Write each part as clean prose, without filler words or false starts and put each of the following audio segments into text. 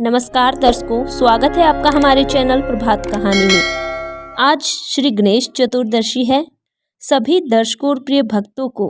नमस्कार दर्शकों, स्वागत है आपका हमारे चैनल प्रभात कहानी में। आज श्री गणेश चतुर्दशी है। सभी दर्शकों और प्रिय भक्तों को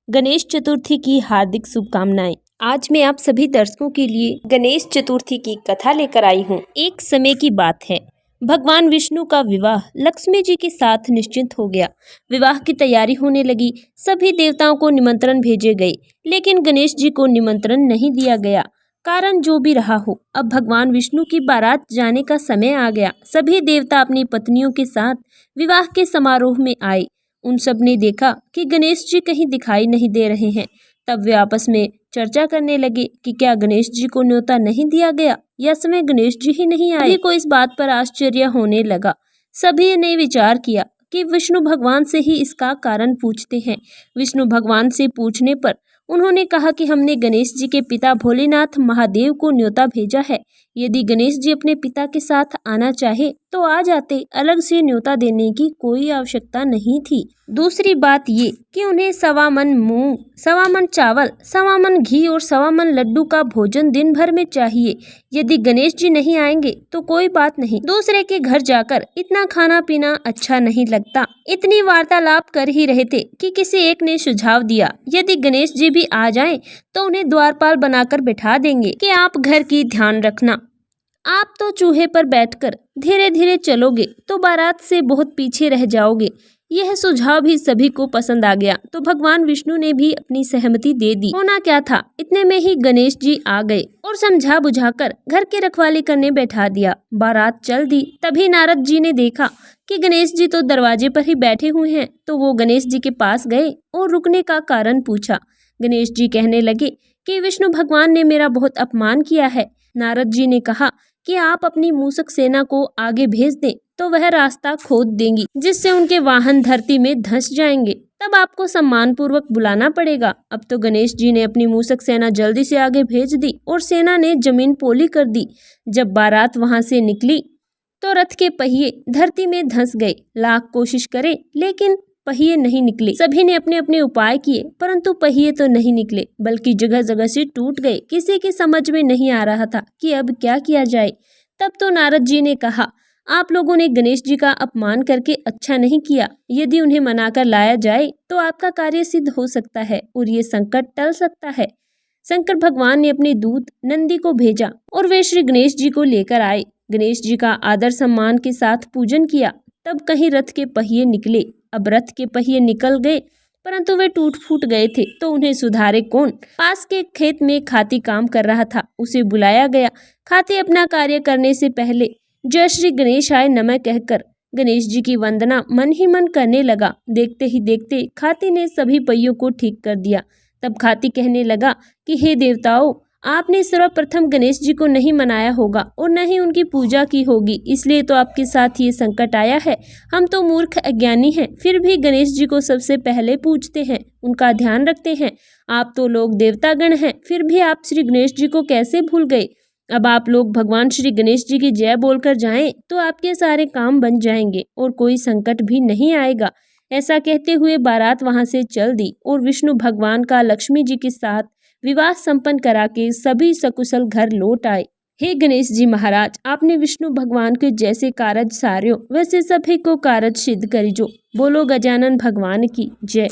गणेश चतुर्थी की हार्दिक शुभकामनाएं। आज मैं आप सभी दर्शकों के लिए गणेश चतुर्थी की कथा लेकर आई हूँ। एक समय की बात है, भगवान विष्णु का विवाह लक्ष्मी जी के साथ निश्चित हो गया। विवाह की तैयारी होने लगी। सभी देवताओं को निमंत्रण भेजे गए, लेकिन गणेश जी को निमंत्रण नहीं दिया गया। कारण जो भी रहा हो, अब भगवान विष्णु की बारात जाने का समय आ गया। सभी देवता अपनी पत्नियों के साथ विवाह के समारोह में आए। उन सब ने देखा कि गणेश जी कहीं दिखाई नहीं दे रहे हैं। तब वे आपस में चर्चा करने लगे कि क्या गणेश जी को न्योता नहीं दिया गया या समय गणेश जी ही नहीं आए। सभी को इस बात पर आश्चर्य होने लगा। सभी ने विचार किया कि विष्णु भगवान से ही इसका कारण पूछते हैं। विष्णु भगवान से पूछने पर उन्होंने कहा कि हमने गणेश जी के पिता भोलेनाथ महादेव को न्योता भेजा है। यदि गणेश जी अपने पिता के साथ आना चाहे तो आ जाते, अलग से न्योता देने की कोई आवश्यकता नहीं थी। दूसरी बात ये कि उन्हें 1.25 मन मूंग, 1.25 मन चावल, 1.25 मन घी और 1.25 मन लड्डू का भोजन दिन भर में चाहिए। यदि गणेश जी नहीं आएंगे तो कोई बात नहीं, दूसरे के घर जाकर इतना खाना पीना अच्छा नहीं लगता। इतनी वार्तालाप कर ही रहे थे कि किसी एक ने सुझाव दिया, यदि गणेश जी भी आ जाएं तो उन्हें द्वारपाल बनाकर बिठा देंगे कि आप घर की ध्यान रखना। आप तो चूहे पर बैठकर धीरे धीरे चलोगे तो बारात से बहुत पीछे रह जाओगे। यह सुझाव भी सभी को पसंद आ गया तो भगवान विष्णु ने भी अपनी सहमति दे दी। होना क्या था, इतने में ही गणेश जी आ गए और समझा बुझाकर घर की रखवाली करने बैठा दिया। बारात चल दी। तभी नारद जी ने देखा कि गणेश जी तो दरवाजे पर ही बैठे हुए हैं, तो वो गणेश जी के पास गए और रुकने का कारण पूछा। गणेश जी कहने लगे कि विष्णु भगवान ने मेरा बहुत अपमान किया है। नारद जी ने कहा कि आप अपनी मूषक सेना को आगे भेज दें तो वह रास्ता खोद देंगी, जिससे उनके वाहन धरती में धंस जाएंगे। तब आपको सम्मान पूर्वक बुलाना पड़ेगा। अब तो गणेश जी ने अपनी मूषक सेना जल्दी से आगे भेज दी और सेना ने जमीन पोली कर दी। जब बारात वहां से निकली तो रथ के पहिए धरती में धंस गए। लाख कोशिश करे लेकिन पहिए नहीं निकले। सभी ने अपने अपने उपाय किए, परंतु पहिए तो नहीं निकले, बल्कि जगह जगह से टूट गए। किसी की समझ में नहीं आ रहा था कि अब क्या किया जाए। तब तो नारद जी ने कहा, आप लोगों ने गणेश जी का अपमान करके अच्छा नहीं किया। यदि उन्हें मनाकर लाया जाए तो आपका कार्य सिद्ध हो सकता है और ये संकट टल सकता है। शंकर भगवान ने अपने दूत नंदी को भेजा और वे श्री गणेश जी को लेकर आए। गणेश जी का आदर सम्मान के साथ पूजन किया। तब कहीं रथ के पहिए निकले। अब रथ के पहिए निकल गए, परंतु वे टूट फूट गए थे, तो उन्हें सुधारे कौन। पास के खेत में खाती काम कर रहा था, उसे बुलाया गया। खाती अपना कार्य करने से पहले जय श्री गणेशाय नमः कहकर गणेश जी की वंदना मन ही मन करने लगा। देखते ही देखते खाती ने सभी पहियों को ठीक कर दिया। तब खाती कहने लगा कि हे देवताओं, आपने सर्वप्रथम गणेश जी को नहीं मनाया होगा और न ही उनकी पूजा की होगी, इसलिए तो आपके साथ ये संकट आया है। हम तो मूर्ख अज्ञानी हैं, फिर भी गणेश जी को सबसे पहले पूजते हैं, उनका ध्यान रखते हैं। आप तो लोग देवतागण हैं, फिर भी आप श्री गणेश जी को कैसे भूल गए। अब आप लोग भगवान श्री गणेश जी की जय बोलकर जाएं तो आपके सारे काम बन जाएंगे और कोई संकट भी नहीं आएगा। ऐसा कहते हुए बारात वहां से चल दी और विष्णु भगवान का लक्ष्मी जी के साथ विवाह संपन्न करा के सभी सकुशल घर लौट आए। हे गणेश जी महाराज, आपने विष्णु भगवान के जैसे कारज सार्यो, वैसे सभी को कारज सिद्ध करिजो। बोलो गजानन भगवान की जय।